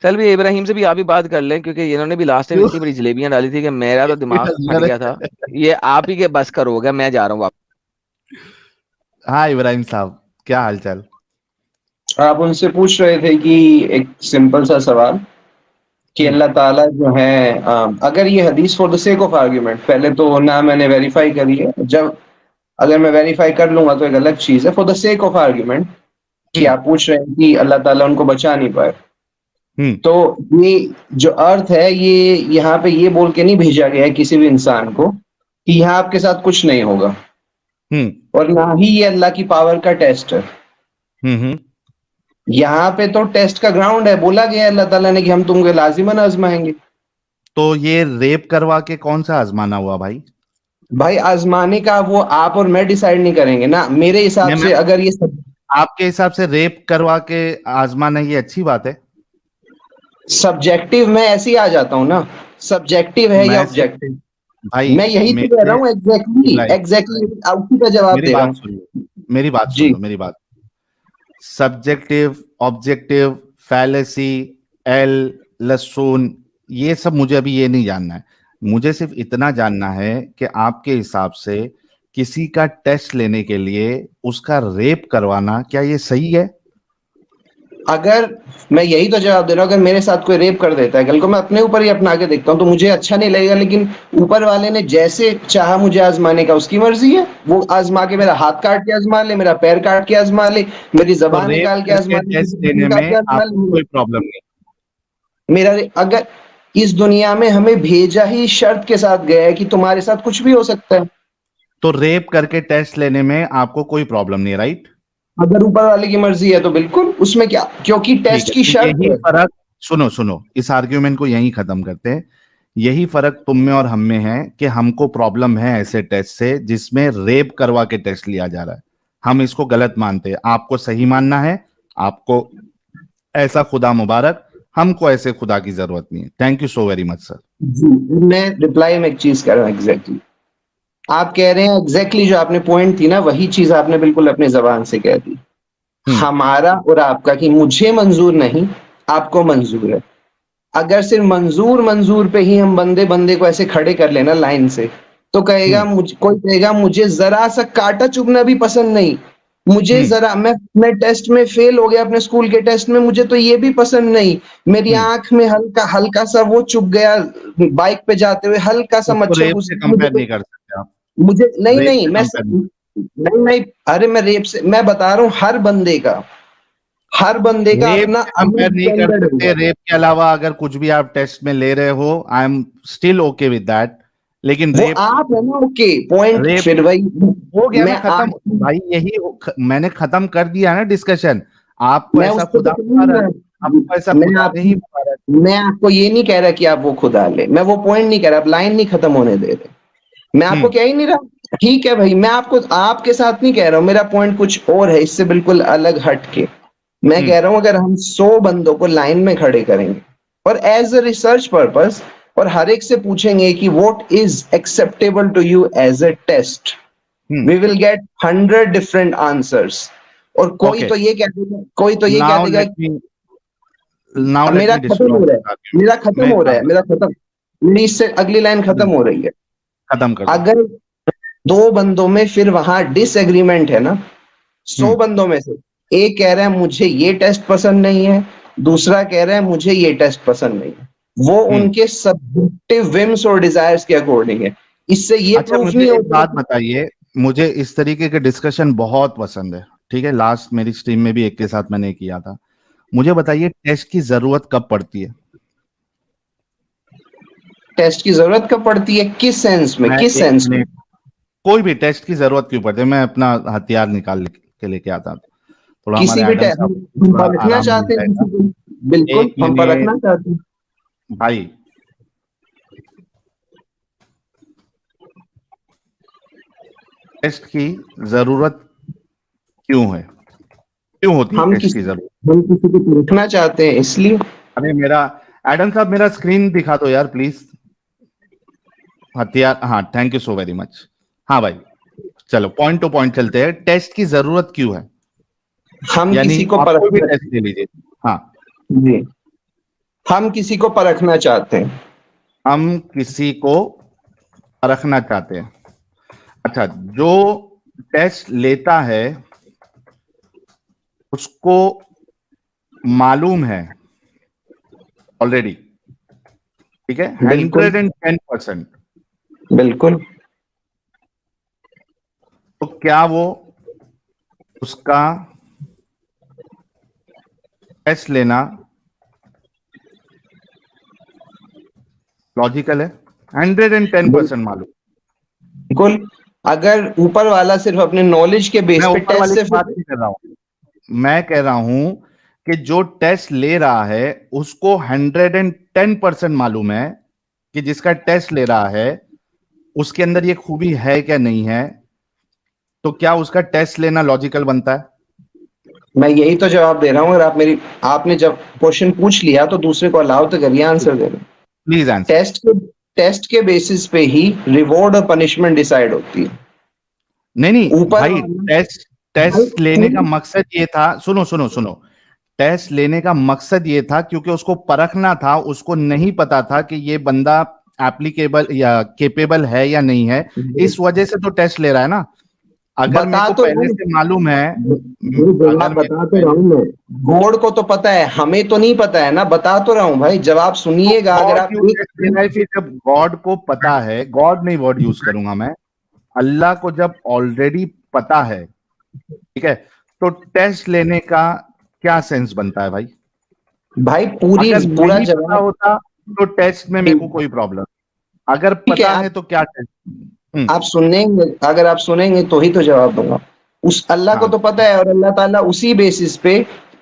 चल भी इब्राहिम से भी आप ही बात कर लें, क्योंकि इन्होंने भी लास्ट टाइम क्यों? इतनी बड़ी जलेबियां डाली थी कि मेरा तो दिमाग फट अरे, गया था। ये आप ही के बस का हो गया, मैं जा रहा हूँ। हाँ इब्राहिम साहब, क्या हालचाल? आप उनसे पूछ रहे थे कि एक सिंपल सा सवाल कि हम्म। अल्लाह ताला जो है अगर ये हदीस for the sake of argument, पहले तो ना मैंने वेरीफाई करी है, जब अगर मैं वेरीफाई कर लूंगा तो एक अलग चीज है। For the sake of argument कि हम्म। आप पूछ रहे हैं कि अल्लाह ताला उनको बचा नहीं पाए, हम्म। तो ये जो अर्थ है ये यहाँ पे ये बोल के नहीं भेजा गया है किसी भी इंसान को कि यहाँ आपके साथ कुछ नहीं होगा, हम्म। और ना ही ये अल्लाह की पावर का टेस्ट है। हम्म। यहाँ पे तो टेस्ट का ग्राउंड है, बोला गया है अल्लाह ताला ने कि हम तुमको लाजिमन आजमाएंगे। तो ये रेप करवा के कौन सा आजमाना हुआ भाई? भाई आजमाने का वो आप और मैं डिसाइड नहीं करेंगे ना, मेरे हिसाब मैं से अगर ये आपके हिसाब से रेप करवा के आजमाना ये अच्छी बात है? सब्जेक्टिव, मैं ऐसे ही आ जाता हूँ ना, सब्जेक्टिव है या मैं सिर्फ ऑब्जेक्टिव। भाई मैं यही तो कह रहा मेरे हूँ, एग्जैक्टली इब्राहिम, एग्जैक्टली उसी का जवाब मेरी दे रहा बात हूँ। सुन लो, मेरी बात सुन जी। लो, मेरी बात। सब्जेक्टिव, ऑब्जेक्टिव, फैलेसी, एल, लसून, ये सब मुझे अभी ये नहीं जानना है। मुझे सिर्फ इतना जानना है कि आपके हिसाब से किसी का टेस्ट लेने के लिए उसका रेप करवाना क्या ये सही है? अगर मैं यही तो जवाब दे रहा हूँ, अगर मेरे साथ कोई रेप कर देता है, कल को मैं अपने ऊपर ही अपना के देखता हूँ तो मुझे अच्छा नहीं लगेगा, लेकिन ऊपर वाले ने जैसे चाहा मुझे आजमाने का, उसकी मर्जी है। वो आजमा के मेरा हाथ काट के आजमा ले, मेरा पैर काट के आजमा ले, मेरी तो जबान रेप निकाल के करके आजमा ले, टेस्ट मेरी लेने जीभ काट में के आजमा आपको ले। कोई प्रॉब्लम नहीं? मेरा अगर इस दुनिया में हमें भेजा ही शर्त के साथ गया है कि तुम्हारे साथ कुछ भी हो सकता है। तो रेप करके टेस्ट लेने में आपको कोई प्रॉब्लम नहीं, राइट? अगर ऊपर वाले की मर्जी है तो बिल्कुल, उसमें क्या, क्योंकि ठीक टेस्ट है, की तो शर्त यही है। फर्क, सुनो सुनो, इस आर्ग्यूमेंट को यहीं खत्म करते हैं। यही फर्क तुम में और हम में है कि हमको प्रॉब्लम है ऐसे टेस्ट से जिसमें रेप करवा के टेस्ट लिया जा रहा है। हम इसको गलत मानते हैं, आपको सही मानना है। आपको ऐसा खुदा मुबारक, हमको ऐसे खुदा की जरूरत नहीं है। Thank you so very much sir. जी। मैं रिप्लाई में एक चीज कर रहा हूँ, एग्जैक्टली आप कह रहे हैं, एग्जैक्टली जो आपने पॉइंट थी ना, वही चीज आपने बिल्कुल अपनी जबान से कह दी। हम्म। हमारा और आपका कि मुझे मंजूर नहीं, आपको मंजूर है। अगर सिर्फ मंजूर मंजूर पे ही हम बंदे बंदे को ऐसे खड़े कर लेना लाइन से, तो कहेगा हम्म। कोई कहेगा मुझे जरा सा कांटा चुभना भी पसंद नहीं, मुझे हम्म। जरा, मैं टेस्ट में फेल हो गया अपने स्कूल के टेस्ट में, मुझे तो ये भी पसंद नहीं, मेरी हम्म। आंख में हल्का हल्का सा वो चुभ गया बाइक पे जाते हुए, हल्का सा उसको मच्छर रेप घुस से गया, कंपेयर नहीं कर सकते आप। मुझे नहीं रेप नहीं से मैं कंपेयर नहीं। नहीं नहीं, अरे मैं रेप से, मैं बता रहा हूँ हर बंदे का रेप अपना से कंपेयर अलग नहीं कर स्टैंडर्ड सकते। होगा। रेप के अलावा अगर कुछ भी आप टेस्ट में ले रहे हो, I am still okay with that. लेकिन वो रेप, आप है ना, ओके पॉइंट रेप फिर वही। हो गया ना मैं खत्म। आज भाई यही मैंने खत्म कर दिया ना डिस्कशन। आपको मैं ऐसा उस पर तो खुदा कहूंगा, मुबारक, आपको ऐसा मैं खुदा आप नहीं मुबारक। मैं आपको ये नहीं कह रहा कि आप वो खुदा ले, मैं वो पॉइंट नहीं कह रहा, आप लाइन नहीं खत्म होने दे रहे, मैं आपको हम्म। कह ही नहीं रहा। ठीक है भाई, मैं आपको आपके साथ नहीं कह रहा हूँ, मेरा पॉइंट कुछ और है, इससे बिल्कुल अलग हट के मैं हम्म। कह रहा हूं, अगर हम 100 बंदों को लाइन में खड़े करेंगे और एज अ रिसर्च पर्पस, और हर एक से पूछेंगे कि what is acceptable to you as a test, hmm. We will get 100 different answers. और ओके, कोई तो ये कह नाउ देगा। लेट मी, नाउ अब लेट मेरा मी खत्म डिस्ट्रॉय हो रहा दिस है, आर्ग्यूमेंट। मेरा खत्म मैं एक हो रहा बात है, मेरा खत्म, मेरी इससे अगली लाइन खत्म खत्म हो रही है। खत्म कर दो। अगर दो बंदों में फिर वहां डिसएग्रीमेंट है ना, 100 हम्म। बंदों में से एक कह रहा है मुझे ये टेस्ट पसंद नहीं है, दूसरा कह रहा है मुझे ये टेस्ट पसंद नहीं है, वो हम्म। उनके सब्जेक्टिव विम्स और डिजायर्स के अकॉर्डिंग है। इससे ये अच्छा प्रूफ मुझे नहीं एक होता बात बताइए, मुझे इस तरीके के डिस्कशन बहुत पसंद है। ठीक है, लास्ट मेरी स्ट्रीम में भी एक के साथ मैंने किया था। मुझे बताइए टेस्ट की जरूरत कब पड़ती है? टेस्ट की जरूरत कब पड़ती है, किस सेंस में, मैं किस एक सेंस में? मिनट, कोई भी टेस्ट की जरूरत क्यों पड़ती है? मैं अपना हथियार निकाल के लेके आता हूँ। थोड़ा किसी हमारे भी एडम साहब को हम थोड़ा परखना आराम मिल चाहते हैं जाएगा। किसी को, बिल्कुल एक हम मिनट परखना चाहते हैं। भाई, टेस्ट की जरूरत क्यों है? क्यों होती है हम टेस्ट की किसी जरूरत? हम किसी को परखना चाहते हैं इसलिए। अरे मेरा, एडम साहब मेरा स्क्रीन दिखा दो यार प्लीज। हथियार, हाँ, thank you so very much. हाँ भाई, चलो पॉइंट टू पॉइंट चलते हैं। टेस्ट की जरूरत क्यों है? हम यानी किसी को आप कोई भी परखना। टेस्ट ले लीजिए। हाँ। जी। हम किसी को परखना चाहते हैं। हम किसी को परखना चाहते हैं। अच्छा, जो टेस्ट लेता है उसको मालूम है ऑलरेडी, ठीक है, बिल्कुल 110%। बिल्कुल। तो क्या वो उसका टेस्ट लेना लॉजिकल है? 110% मालूम। बिल्कुल। अगर ऊपर वाला सिर्फ अपने नॉलेज के बेस मैं पे ऊपर टेस्ट वाले से की बात नहीं कर रहा हूं, मैं कह रहा हूं कि जो टेस्ट ले रहा है उसको 110% मालूम है कि जिसका टेस्ट ले रहा है उसके अंदर ये खूबी है क्या नहीं है, तो क्या उसका टेस्ट लेना लॉजिकल बनता है? मैं यही तो जवाब दे रहा हूँ। अगर आपने जब क्वेश्चन पूछ लिया तो दूसरे को अलाउ तो करिए आंसर देना। Please answer. टेस्ट के बेसिस पे ही रिवॉर्ड और पनिशमेंट डिसाइड होती है। नहीं नहीं ऊपर भाई, टेस्ट भाई टेस्ट लेने का मकसद ये था, सुनो सुनो सुनो, टेस्ट लेने का मकसद ये था क्योंकि उसको परखना था, उसको नहीं पता था कि ये बंदा एप्लीकेबल या केपेबल है या नहीं है, इस वजह से तो टेस्ट ले रहा है ना। अगर मेरे बता को तो पहले से मालूम है, जवाब अगर मेरे बता को तो रहा हूँ मैं। बोर्ड को तो पता है, हमें तो नहीं पता है ना। बता तो रहा हूँ भाई, जवाब सुनिएगा। अगर गॉड आप क्यों टेस्ट लेना है? फिर जब गॉड को पता है, गॉड नहीं वर्ड यूज करूंगा मैं, अल्लाह को जब ऑलरेडी पता है, ठीक है, तो टेस्ट लेने का क्या सेंस बनता है भाई? भाई अगर पूरा नहीं पता जवाब होता तो टेस्ट में मेरे को कोई प्रॉब्लम, अगर ठीक है। पता है तो क्या टेस्ट? आप सुनेंगे, अगर आप सुनेंगे तो ही तो जवाब दूंगा। उस अल्लाह को हाँ, तो पता है, और अल्लाह ताला उसी बेसिस पे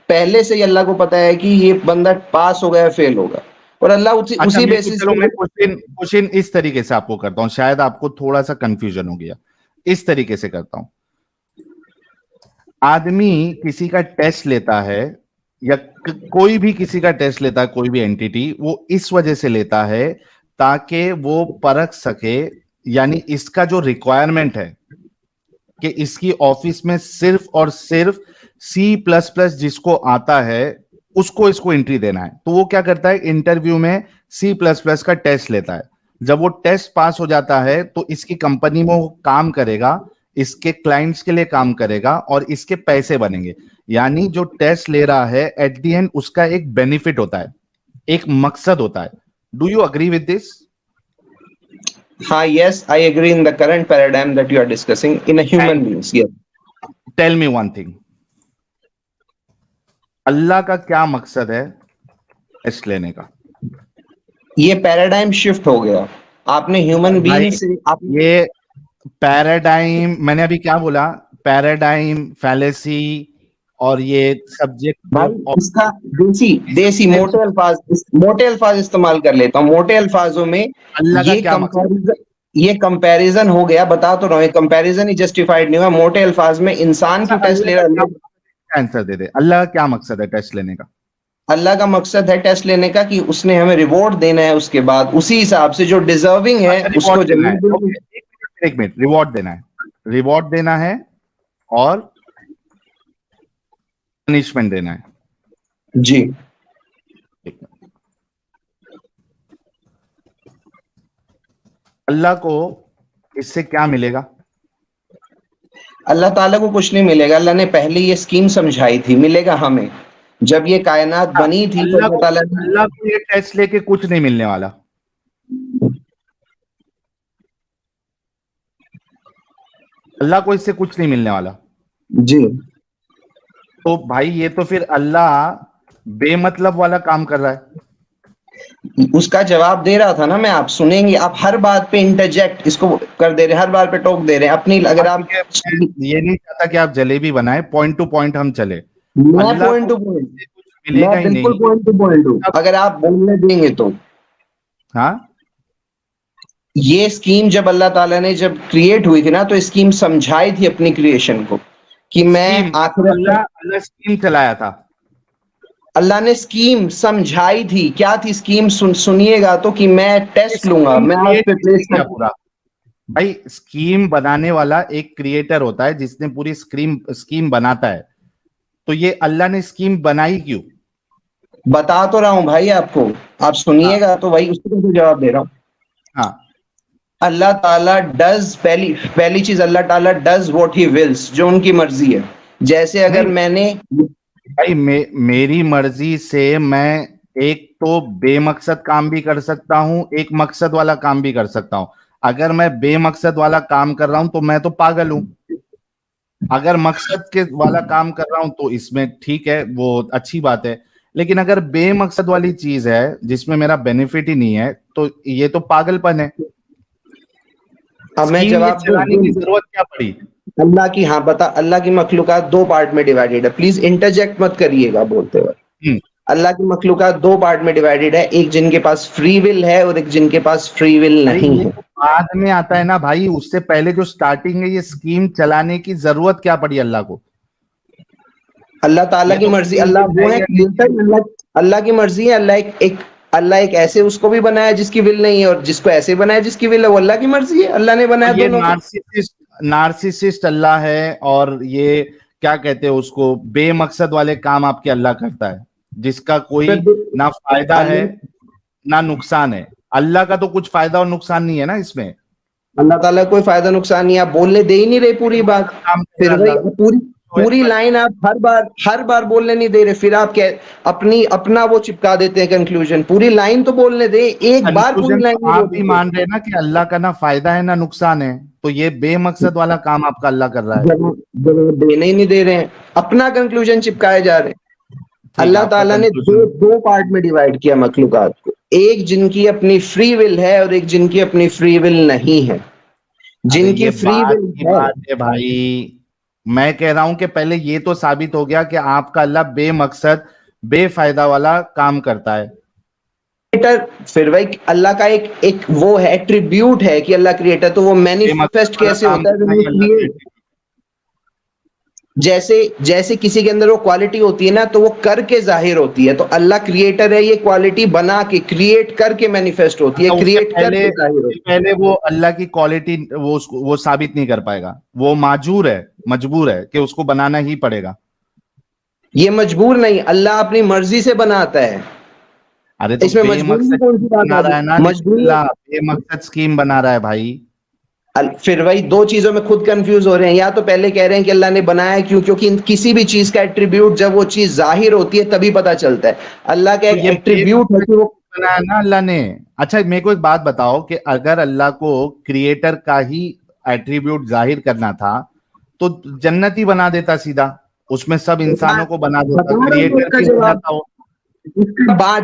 पहले से ही अल्लाह को पता है कि ये बंदा पास होगा या फेल होगा, और अल्लाह अच्छा उसी मेरे को, बेसिस चलो मैं पे। क्वेश्चन क्वेश्चन इस तरीके से आपको करता हूं, शायद आपको थोड़ा सा कंफ्यूजन हो गया, इस तरीके से करता हूं। आदमी किसी का टेस्ट लेता है या कोई भी किसी का टेस्ट लेता है, कोई भी एंटिटी, वो इस वजह से लेता है ताकि वो परख सके, यानी इसका जो रिक्वायरमेंट है कि इसकी ऑफिस में सिर्फ और सिर्फ C++ जिसको आता है उसको इसको एंट्री देना है, तो वो क्या करता है, इंटरव्यू में C++ का टेस्ट लेता है। जब वो टेस्ट पास हो जाता है तो इसकी कंपनी में वो काम करेगा, इसके क्लाइंट्स के लिए काम करेगा और इसके पैसे बनेंगे। यानी जो टेस्ट ले रहा है एट द एंड उसका एक बेनिफिट होता है, एक मकसद होता है। Do you agree with this? हाँ, yes, I agree in the current paradigm that you are discussing in human beings. Yes. Tell me one thing, Allah का क्या मकसद है टेस्ट लेने का? ये पैराडाइम शिफ्ट हो गया। आपने ह्यूमन भाई बीइंग से आप ये पैराडाइम, मैंने अभी क्या बोला? पैराडाइम, फैलेसी और ये सब्जेक्ट भाई इसका देसी देसी मोटे अल्फाज इस्तेमाल कर लेता हूँ। मोटे अल्फाजों में अल्लाह का ये क्या मकसद? कंपैरिजन हो गया। बता तो रहा हूँ, ये कंपैरिजन ही जस्टिफाइड नहीं हुआ। मोटे अल्फाज में इंसान अच्छा, की टेस्ट ले अल्लाह का रहा क्या है। आंसर दे दे, अल्लाह का क्या मकसद है टेस्ट लेने का? अल्लाह का मकसद है टेस्ट लेने का कि उसने हमें रिवॉर्ड देना है, उसके बाद उसी हिसाब से जो डिजर्विंग है अच्छा, उसको रिवॉर्ड देना है, जमीन देनी ओके, एक मिनट, रिवॉर्ड देना है, रिवॉर्ड देना है और पनिशमेंट देना है। है। जी। अल्लाह को इससे क्या मिलेगा? अल्लाह ताला को कुछ नहीं मिलेगा। अल्लाह ने पहले ये स्कीम समझाई थी, मिलेगा हमें। जब ये कायनात बनी थी तो अल्लाह अल्लाह को ताला ने अल्लाह को ये टेस्ट लेके कुछ नहीं मिलने वाला। अल्लाह को इससे कुछ नहीं मिलने वाला। जी। तो भाई ये तो फिर अल्लाह बेमतलब वाला काम कर रहा है। उसका जवाब दे रहा था ना मैं। आप सुनेंगे, आप हर बात पे इंटरजेक्ट इसको कर दे रहे हैं, हर बात पे टोक दे रहे हैं अपनी। अगर आप क्योंकि मैं ये नहीं चाहता कि आप जलेबी बनाए, पॉइंट टू पॉइंट हम चले। मैं अल्लाह पॉइंट को टू पॉइंट इससे कुछ मिलेगा मैं ही बिल्कुल नहीं। पॉइंट टू पॉइंट हूँ, अगर आप बोलने देंगे तो। हाँ, ये स्कीम जब अल्लाह ताला ने जब क्रिएट हुई थी ना, तो स्कीम समझाई थी अपनी क्रिएशन को कि मैं स्कीम, आखिरत अल्लाह तक। अल्लाह स्कीम चलाया था। अल्लाह ने स्कीम समझाई थी। क्या थी स्कीम? सुनिएगा तो, कि मैं टेस्ट लूंगा, स्कीम मैं आज क्रिएट पे किसने प्लेस किया कर। पूरा? भाई स्कीम बनाने वाला एक क्रिएटर होता है जिसने पूरी स्कीम स्कीम बनाता है। तो ये अल्लाह ने स्कीम बनाई क्यों? बता तो रहा हूं भाई आपको, आप सुनिएगा तो भाई उसी को जवाब दे रहा हूं। हाँ अल्लाह ताला डज, पहली चीज अल्लाह ताला डज व्हाट ही विल्स, जो उनकी मर्जी है। जैसे अगर नहीं मैंने भाई, मेरी मर्जी से मैं एक तो बेमकसद काम भी कर सकता हूं, एक मकसद वाला काम भी कर सकता हूं। अगर मैं बेमकसद वाला काम कर रहा हूं तो मैं तो पागल हूं। अगर मकसद के वाला काम कर रहा हूं तो इसमें ठीक है, वो अच्छी बात है। लेकिन अगर बेमकसद वाली चीज है जिसमें मेरा बेनिफिट ही नहीं है, तो ये तो पागलपन है। अब मैं स्कीम ये जवाब चलाने दूं, की जरूरत क्या पड़ी? अल्लाह की, हाँ बता, अल्लाह की मखलूकात दो पार्ट में डिवाइडेड है, प्लीज इंटरजेक्ट मत करिएगा बोलते वक्त। हम्म, अल्लाह की मखलूकात दो पार्ट में डिवाइडेड है, एक जिनके पास फ्री विल है और एक जिनके पास फ्री विल अरे नहीं ये है। तो बाद में आता है ना भाई, उससे पहले जो स्टार्टिंग है, ये स्कीम चलाने की जरूरत क्या पड़ी अल्लाह को? अल्लाह ताला ये की तो मर्जी, फ्री अल्लाह विल वो है है या क्रिएटर, नहीं? अल्लाह की मर्जी है। अल्लाह एक ऐसे उसको भी बनाया जिसकी विल नहीं है, और जिसको ऐसे बनाया जिसकी विल है, वो अल्लाह की मर्जी है। अल्लाह ने तो बनाया ये दोनों को। नार्सिसिस्ट अल्लाह है, और ये क्या कहते हैं उसको, बेमकसद वाले काम आपके अल्लाह करता है, जिसका कोई ना फायदा है अल्लाह ना नुकसान है। अल्लाह का तो कुछ फायदा और नुकसान नहीं है ना इसमें। अल्लाह ताला कोई फायदा नुकसान नहीं, आप बोलने दे ही नहीं रहे पूरी बात। बेमकसद काम कर रहा फिर है वही अल्लाह। पूरी तो पूरी लाइन आप हर बार बोलने नहीं दे रहे, फिर आप अपना वो चिपका देते हैं कंक्लूजन। पूरी लाइन तो बोलने दे, एक बार पूरी कंक्लूजन लाइन तो नहीं आप भी बोलेंगे। मान रहे हैं ना कि अल्लाह का ना फायदा है ना नुकसान है, तो ये बेमकसद वाला काम आपका अल्लाह कर रहा है। जवाब देने ही नहीं दे रहे हैं, अपना कंक्लूजन चिपकाए जा रहे हैं। ठीक है, अल्लाह आपका ताला ने कंक्लूजन। दो पार्ट में डिवाइड किया मखलूकात को, एक जिनकी अपनी फ्री विल है और एक जिनकी अपनी फ्री विल नहीं है। अरे जिनकी ये फ्री बात विल की है, बात है भाई। मैं कह रहा हूं कि पहले ये तो साबित हो गया कि आपका अल्लाह बेमकसद बेफायदा वाला काम करता है। क्रिएटर, फिर वही अल्लाह का एक एक वो है, एट्रीब्यूट है कि अल्लाह क्रिएटर, तो वो बेमकसद मैनिफेस्ट वाला कैसे काम होता है करना ही अल्लाह क्रिएट। क्रिएटर। जैसे जैसे किसी के अंदर वो क्वालिटी होती है ना, तो वो करके जाहिर होती है। तो अल्लाह क्रिएटर है, ये क्वालिटी बना के क्रिएट करके मैनिफेस्ट होती है, अच्छा, क्रिएट करके जाहिर उससे होती पहले वो अल्लाह की क्वालिटी वो साबित नहीं कर पाएगा। वो मजबूर है कि उसको बनाना ही पड़ेगा। है। ये मजबूर नहीं, अल्लाह अपनी मर्जी से बनाता है। अरे तो इसमें मजबूरी की बेमकसद कौन सी बात बना आ रहा गई? है ना मजबूरी, अल्लाह, बेमकसद स्कीम बना रहा है भाई। फिर वही दो चीजों में खुद कंफ्यूज हो रहे हैं। या तो पहले कह रहे हैं कि अल्लाह ने बनाया क्यों, क्योंकि किसी भी चीज का एट्रीब्यूट जब वो चीज जाहिर होती है तभी पता चलता है। अल्लाह का तो एक ये एट्रीब्यूट है बेमकसद कि वो, बनाया ना अल्लाह ने। अच्छा मेरे को एक बात बताओ कि अगर अल्लाह को क्रिएटर का ही एट्रीब्यूट जाहिर करना था, तो जन्नत ही बना देता सीधा, उसमें सब इंसानों को बना देता, बता रहा हूँ क्रिएटर उसका भी हो जवाब, जाता हो।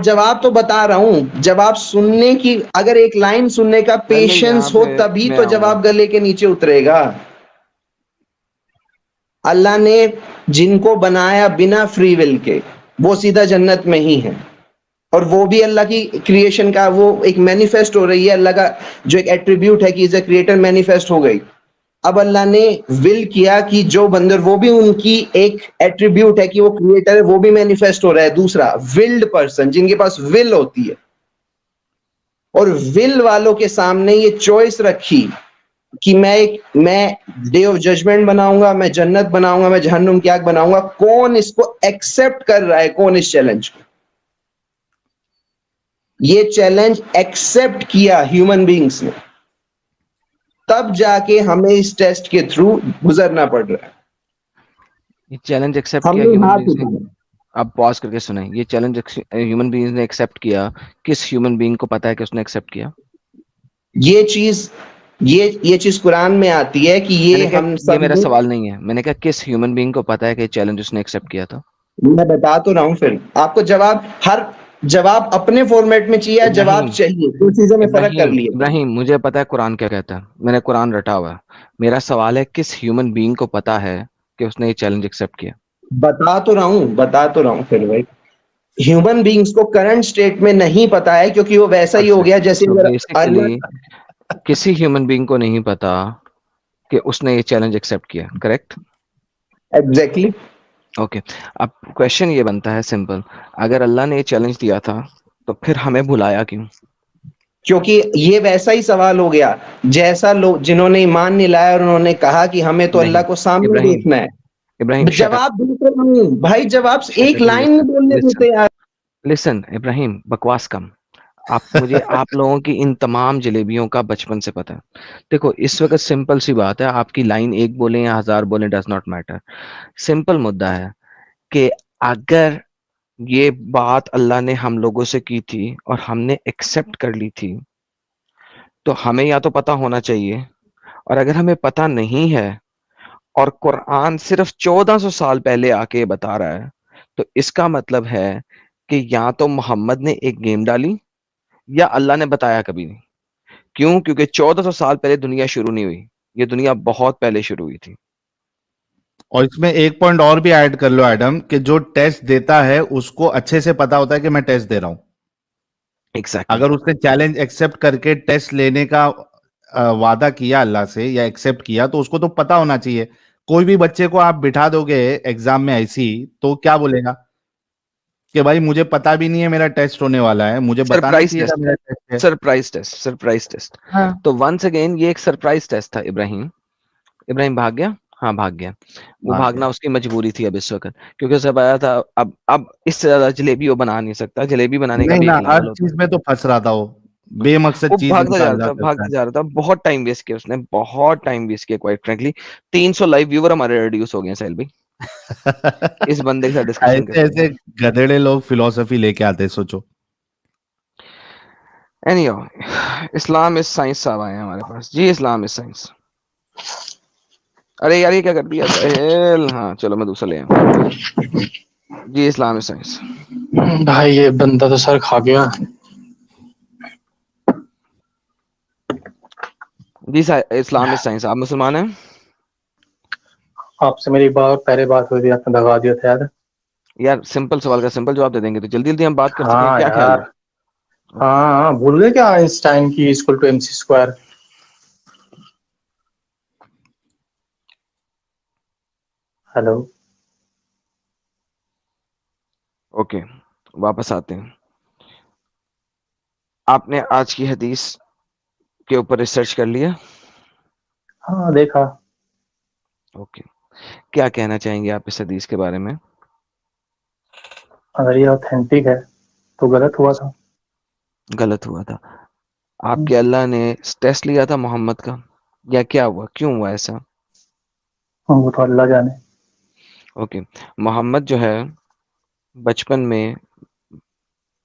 जवाब तो बता रहा हूं। जवाब सुनने की, अगर एक लाइन सुनने का पहले यहाँ पेशेंस हो पे तभी मैं तो आऊंगा। जवाब गले के नीचे उतरेगा। अल्लाह ने जिनको बनाया बिना फ्री विल के, वो सीधा जन्नत में ही है। और वो भी अल्लाह की क्रिएशन का वो एक मैनिफेस्ट हो रही है। अल्लाह का जो एक एट्रीब्यूट है कि इज ए क्रिएटर, मैनिफेस्ट हो गई। अब अल्लाह ने विल किया कि जो बंदर, वो भी उनकी एक एट्रीब्यूट है कि वो क्रिएटर है, वो भी मैनिफेस्ट हो रहा है। दूसरा, विल्ड पर्सन, जिनके पास विल होती है, और विल वालों के सामने ये चॉइस रखी कि मैं डे ऑफ जजमेंट बनाऊंगा, मैं जन्नत बनाऊंगा, मैं जहन्नुम की आग बनाऊंगा। कौन इसको एक्सेप्ट कर रहा है? कौन इस चैलेंज को? ये चैलेंज एक्सेप्ट किया ह्यूमन बींग्स ने, तब जाके हमें इस टेस्ट के थ्रू गुजरना पड़ रहा है। ये चैलेंज एक्सेप्ट किया हमने ह्यूमन हाथ बीइंग्स ने। उठाया। आप पॉज करके सुनाई, ये चैलेंज ह्यूमन बीइंग्स ने एक्सेप्ट किया। किस ह्यूमन बीइंग को पता है कि उसने एक्सेप्ट किया? ये चीज ये चीज कुरान में आती है कि ये मैंने कहा हम ये सब मेरा ने, सवाल नहीं है, मैंने कहा किस ह्यूमन बीइंग को पता है कि चैलेंज उसने एक्सेप्ट किया था? मैं बता तो रहा हूं। फिर आपको जवाब अपने फॉर्मेट में चाहिए, जवाब इब्राहिम, चाहिए, दो चीजों में फर्क कर लिया। इब्राहिम मुझे पता है कुरान क्या कहता है, मैंने कुरान रटा हुआ है। मेरा सवाल है किस ह्यूमन बीइंग को पता है कि उसने ये चैलेंज एक्सेप्ट किया? बता तो रहा हूं फिर भाई। ह्यूमन बींग्स को करंट स्टेट में नहीं पता है, क्योंकि वो वैसा ही हो अच्छा, गया जैसे तो अगर बेसिकली किसी ह्यूमन बीइंग को नहीं पता कि उसने ये चैलेंज एक्सेप्ट किया, करेक्ट? एग्जैक्टली। ओके। अब क्वेश्चन ये बनता है सिंपल, अगर अल्लाह ने ये चैलेंज दिया था तो फिर हमें बुलाया क्यों? क्योंकि ये वैसा ही सवाल हो गया जैसा लोग जिन्होंने ईमान नहीं लाया और उन्होंने कहा कि हमें तो अल्लाह नहीं, को सामने इब्राहिम, देखना है। इब्राहिम शट अप, जवाब देते नहीं भाई, जवाब शट एक अप, लाइन में बोलने देते यार। लिसन इब्राहिम, बकवास कम। आप लोगों की इन तमाम जलेबियों का बचपन से पता है। देखो इस वक्त सिंपल सी बात है, आपकी लाइन एक बोले या हजार बोले डज नॉट मैटर। सिंपल मुद्दा है कि अगर ये बात अल्लाह ने हम लोगों से की थी और हमने एक्सेप्ट कर ली थी, तो हमें या तो पता होना चाहिए, और अगर हमें पता नहीं है और कुरान सिर्फ 1400 साल पहले आके ये बता रहा है, तो इसका मतलब है कि या तो मोहम्मद ने एक गेम डाली या अल्लाह ने बताया कभी नहीं। क्यों? क्योंकि 1400 साल पहले दुनिया शुरू नहीं हुई, ये दुनिया बहुत पहले शुरू हुई थी। और इसमें एक पॉइंट और भी ऐड कर लो एडम, कि जो टेस्ट देता है उसको अच्छे से पता होता है कि मैं टेस्ट दे रहा हूं। एग्जैक्टली। अगर उसने चैलेंज एक्सेप्ट करके टेस्ट लेने का वादा किया अल्लाह से या एक्सेप्ट किया, तो उसको तो पता होना चाहिए। कोई भी बच्चे को आप बिठा दोगे एग्जाम में ऐसी, तो क्या बोलेगा कि भाई मुझे पता भी नहीं है मेरा टेस्ट होने वाला है, मुझे बताना सरप्राइज चाहिए था टेस्ट, मेरा टेस्ट है। Surprise test, surprise test. हाँ। तो वंस अगेन ये एक सरप्राइज टेस्ट था। इब्राहिम, इब्राहिम भाग गया। हाँ भाग गया। वो भाग भागना गया। उसकी मजबूरी थी अब इस वक्त, क्योंकि उसे पता था अब इससे ज्यादा जलेबी वो बना नहीं सकता। जलेबी बनाने का नहीं भी ना, एक हर लेवल होता चीज है। में तो फंस रहा था वो, बेमकसद वो चीज भागता जा निकाल रहा रहा था, करता भागता जा रहा था, बहुत टाइम वेस्ट किया उसने, बहुत टाइम वेस्ट किया क्वाइट फ्रेंकली। 300 लाइव व्यूवर हमारे रिड्यूस हो गए हैं साहिल भाई, है। इस बंदे के साथ डिस्कशन ऐसे करके। ऐसे गधेड़े लोग फिलोसफी लेके आते हैं, सोचो। एनीहाउ, इस्लाम इज साइंस साहब आए हैं हमारे पास जी। Islam is science. अरे यार ये क्या कर दिया साहिल? हाँ चलो मैं दूसरा ले आऊँ जी। Islam is science. भाई ये बंदा तो सर खा गया। जी इस्लाम इज साइंस। आप मुसलमान हैं? आपसे मेरी बार पहले बात हुई थी, आपने दगा दिया था, याद है? यार सिंपल सवाल का सिंपल जवाब दे देंगे तो जल्दी जल्दी हम बात कर सकें, हाँ क्या ख्याल यार। है? ओके। हाँ हाँ, भूल गए क्या आइंस्टाइन की equal to MC square? Hello. Okay, वापस आते हैं। आपने आज की हदीस के ऊपर रिसर्च कर लिया? हाँ देखा। ओके, क्या कहना चाहेंगे आप इस हदीस के बारे में? अगर ये ऑथेंटिक है तो गलत हुआ था। गलत हुआ था? आपके अल्लाह ने टेस्ट लिया था मोहम्मद का, या क्या हुआ, क्यों हुआ ऐसा? वो तो अल्लाह जाने। ओके, मोहम्मद जो है बचपन में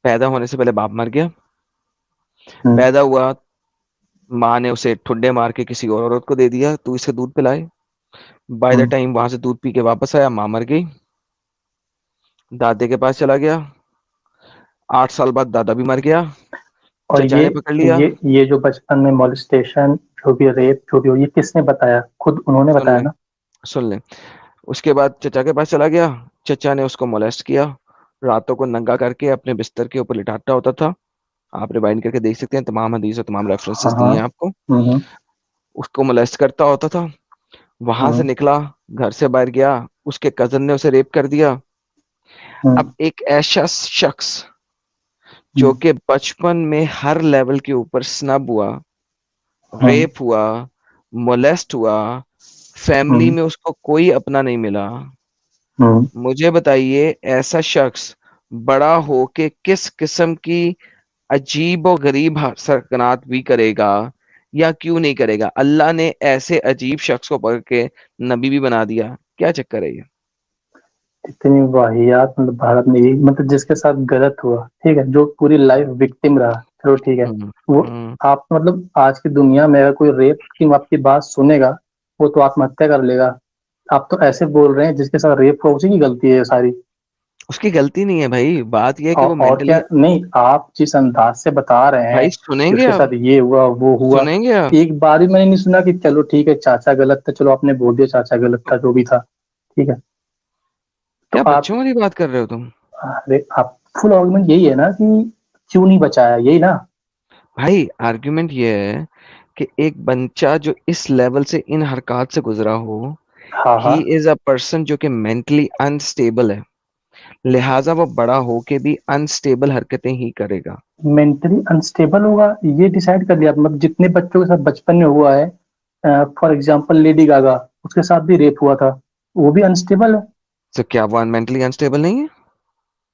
पैदा होने से पहले बाप मर गया। हम्म, पैदा हुआ, माँ ने उसे ठुड्डे मार के किसी और औरत को दे दिया, तू इसे दूध पिलाए। By the hmm. टाइम वहां से दूध पी के वापस आया, माँ मर गई। दादे के पास चला गया, 8 साल बाद दादा भी मर गया। और चचा ने पकड़ लिया। ये जो बचपन में मोलिस्टेशन, जो भी रेप, जो भी हो, ये किसने बताया? खुद उन्होंने सुन बताया ले, ना? सुन ले। उसके बाद चचा के पास चला गया। चचा ने उसको मोलेस्ट किया, रातों को नंगा करके अपने बिस्तर के ऊपर लिटाता होता था। आप रिवाइंड करके देख सकते हैं, तमाम हदीस और तमाम रेफरेंसेस हाँ दिए हाँ। हैं आपको। हम्म उसको मोलेस्ट करता होता था। वहां से हम्म निकला, घर से बाहर गया, उसके कजन ने उसे रेप कर दिया। अब हम्म एक ऐसा शख्स जो हम्म कि बचपन में हर लेवल के ऊपर स्नब हुआ, हम्म रेप हुआ, मोलेस्ट हुआ, फैमिली हम्म में उसको कोई अपना नहीं मिला, हम्म मुझे बताइए ऐसा शख्स बड़ा हो के किस किस्म की अजीब और गरीब सरकनात भी करेगा या क्यों नहीं करेगा? अल्लाह ने ऐसे अजीब शख्स को पकड़ के नबी भी बना दिया, क्या चक्कर है ये? इतनी वाहियात, मतलब भारत में यही, मतलब जिसके साथ गलत हुआ, ठीक है, जो पूरी लाइफ विक्टिम रहा, चलो ठीक है। हम्म। वो हम्म। आप मतलब आज की दुनिया में अगर कोई रेप की आपकी बात सुनेगा, वो तो आत्महत्या कर लेगा। आप तो ऐसे बोल रहे हैं जिसके साथ रेप हुआ उसी की गलती है ये सारी। उसकी गलती नहीं है भाई, बात यह है कि वो और क्या? मेंटली। नहीं, आप जिस अंदाज से बता रहे भाई हैं कि सुनेंगे उसके आप, साथ ये हुआ वो हुआ, सुनेंगे आप। एक बार भी मैंने नहीं सुना कि चलो ठीक है चाचा गलत था, चलो आपने बोल दिया चाचा गलत था, जो भी था, ठीक है। तो क्या आप, बच्चों वाली बात कर रहे हो तुम? अरे आप, फुल आर्गुमेंट यही है ना कि क्यों नहीं बचाया, यही ना? भाई आर्ग्यूमेंट ये है कि एक बच्चा जो इस लेवल से इन हरकत से गुजरा हो, हाँ ही हाँ। इज अ पर्सन जो कि मेंटली अनस्टेबल है, लिहाजा वो बड़ा होके भी अनस्टेबल हरकतें ही करेगा। मेंटली अनस्टेबल होगा, ये डिसाइड कर लिया? मतलब जितने बच्चों के साथ बचपन में हुआ है, फॉर एग्जांपल लेडी गागा, उसके साथ भी रेप हुआ था, वो भी अनस्टेबल है। तो क्या वो मेंटली अनस्टेबल नहीं है?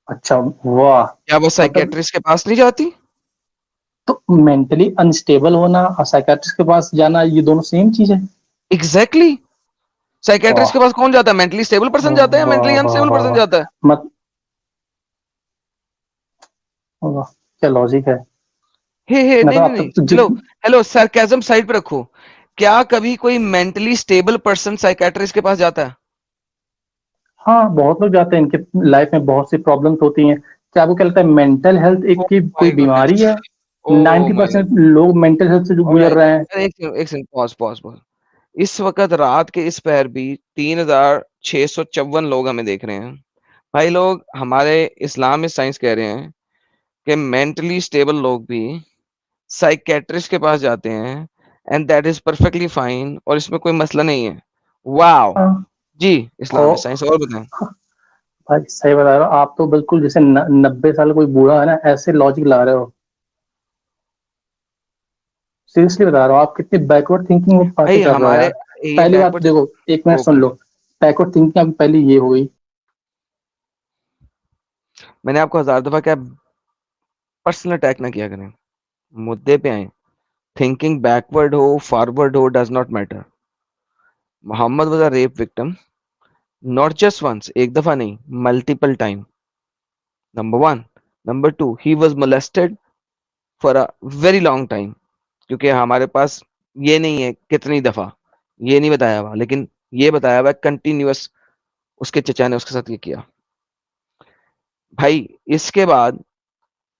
अच्छा, वाह। क्या वो मतलब साइकेट्रिस्ट के पास नहीं जाती? तो मेंटली अनस्टेबल होना और साइकियाट्रिस्ट के पास जाना, ये दोनों सेम चीज है? एग्जैक्टली। साइकेट्रिस्ट के वाह पास कौन जाता है? मेंटली स्टेबल पर्सन जाता है या वाह मेंटली वाह अनस्टेबल वाह पर्सन वाह। जाता है? मत वाह, क्या लॉजिक है। हे नहीं मतलब नहीं आप नहीं, तो हेलो हेलो, सरकाज़म साइड पे रखो। क्या कभी कोई मेंटली स्टेबल पर्सन साइकेट्रिस्ट के पास जाता है? हाँ, बहुत लोग जाते हैं, इनके लाइफ में बहुत सी प्रॉब्लम्स होती हैं। क्या आपको क्या लगता है मेंटल हेल्थ एक ओह की कोई माय बीमारी गुडनेस! है? ओह माय 90% लोग मेंटल हेल्थ से जो गुजर ऑलराइट। रहे हैं। अरे एक सेकंड, पॉज़। इस वक़्त रात के इस पहर भी 3654 लोग हमें देख रहे हैं। भाई लोग, हमारे इस्लाम में साइंस कह रहे हैं कि मेंटली स्टेबल लोग भी साइकियाट्रिस्ट के पास जाते हैं and that is perfectly fine और इसमें कोई मसला नहीं है। वॉव! हाँ, जी, इस्लाम में और साइंस और बताएँ। भाई सही बता रहे हो आप, तो बिल्कुल जैसे 90 साल कोई बूढ़ा है ना, ऐसे लॉजिक ला रहे हो। सीरियसली बता रहा हूँ, आप कितनी बैकवर्ड थिंकिंग में बातें भाई कर रहे हो हमारे यार। ये पहली बात बैकवर्ड देखो, एक मिनट सुन ओके, लो। बैकवर्ड थिंकिंग अब पहली ये हो गई। मैंने आपको हज़ार दफ़ा क्या पर्सनल अटैक ना किया करें। मुद्दे पे आएँ। थिंकिंग बैकवर्ड हो, फॉरवर्ड हो does not matter. Mohammed was a rape victim, not just once, एक दफ़ा नहीं, multiple time. Number 1, number 2 he was molested for a very long time. क्योंकि हमारे पास ये नहीं है कितनी दफ़ा, ये नहीं बताया हुआ, लेकिन ये बताया हुआ है कंटिन्यूअस उसके चचा ने उसके साथ ये किया। भाई इसके बाद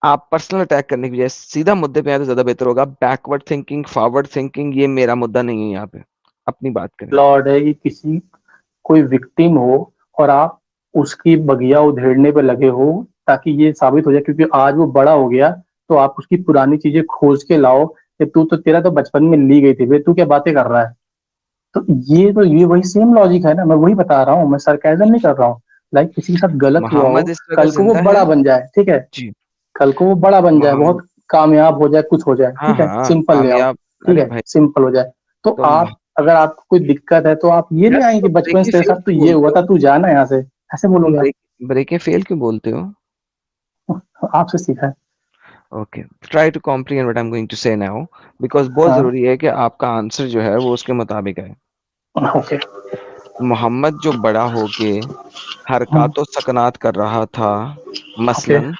आप पर्सनल अटैक करने की बजाय सीधा मुद्दे पे आए तो ज़्यादा बेहतर होगा। बैकवर्ड थिंकिंग, फॉरवर्ड थिंकिंग ये मेरा मुद्दा नहीं है यहाँ पे। अपनी बात करें। लॉर्ड है कि किसी कोई विक्टिम हो और आप उसकी बगिया उधेड़ने पे लगे हो, ताकि ये साबित हो जाए, क्योंकि आज वो बड़ा हो गया, तो आप उसकी पुरानी चीजें खोज के लाओ कि तू तो, तेरा तो बचपन में ली गई थी बे, तू क्या बातें कर रहा है। तो ये वही सेम लॉजिक है ना, मैं वही बता रहा हूँ, मैं सरकाज़म नहीं कर रहा हूँ। लाइक किसी के साथ गलत हुआ हो, मोहम्मद इस वक़्त कल को वो ज़िंदा है? बड़ा बन जाए, ठीक है। जी। कल को वो बड़ा बन जाए, मोहम्मद बहुत कामयाब हो जाए, कुछ हो जाए, हाँ, ठीक है, हाँ, सिंपल ले आओ। कामयाब ठीक अरे है, भाई सिंपल हो जाए। तो तो आप, अगर आपको कोई दिक्कत है तो आप ये यार ले आएंगे तो कि बचपन ब्रेक से ए तेरे फेल साथ तो क्यों ये हुआ बोलते था, हो? तू जाना यहाँ से, ऐसे बोलोगे आप। ब्रेक ए फेल क्यों बोलते हो? आपसे सीखा है। Okay, try to comprehend what I am going to say now because बहुत हाँ, ज़रूरी है कि आपका आंसर जो है वो उसके मुताबिक आए। ओके। मोहम्मद जो बड़ा होके हम्म, हरकत व सकनात कर रहा था, ओके। मसलन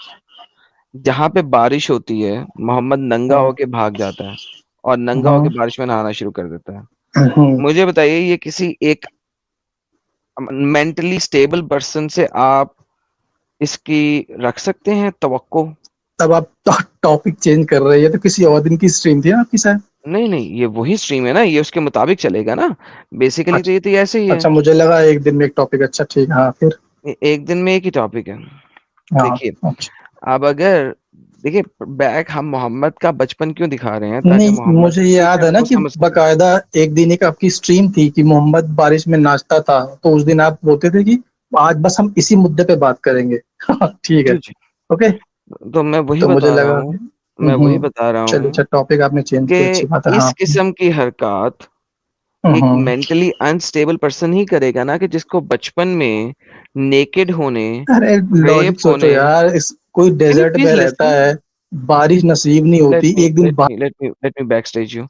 जहाँ पे बारिश होती है, मोहम्मद नंगा हम्म, होके भाग जाता है और नंगा होके हम्म, बारिश में नहाना शुरू कर देता है। हम्म। मुझे बताइए ये किसी एक मेंटली स्टेबल पर्सन से आप इसकी रख सकते हैं तवक्को? तब आप टॉपिक चेंज कर रहे हैं, ये तो किसी और दिन की स्ट्रीम थी ना आपकी शायद। नहीं, नहीं, ये वही स्ट्रीम है ना, ये उसके मुताबिक चलेगा ना। बेसिकली तो अच्छा, ये तो ऐसे ही है। अच्छा, मुझे लगा एक दिन में एक टॉपिक। अच्छा, ठीक है, हाँ, फिर। एक दिन में एक ही टॉपिक है। हाँ, देखिए, अच्छा। अब अगर देखिए बैक हम मोहम्मद का बचपन क्यों दिखा रहे हैं ताकि नहीं, मोहम्मद मुझे जो याद है है ना वो कि समझ सके। बकायदा एक दिन एक आपकी स्ट्रीम थी कि मोहम्मद बारिश में नाचता था, तो उस दिन आप बोलते थे कि आज बस हम इसी मुद्दे पे बात करेंगे। ठीक है। जी, जी। ओके। तो मैं वही तो मुझे बता रहा लगा हूँ मैं वही बता रहा चलिए, हूँ अच्छा, टॉपिक आपने चेंज किया, कि अच्छी बात है, हाँ। इस किस्म की हरकत एक हम्म। मेंटली अनस्टेबल पर्सन ही करेगा ना कि जिसको बचपन में नेकेड होने, अरे रेप लॉजिक सोचो होने। यार, इस कोई कैन यू डेजर्ट प्लीज में रहता लिसन? है, बारिश नसीब नहीं लेट होती मी एक दिन। Let me let me let me back stage you.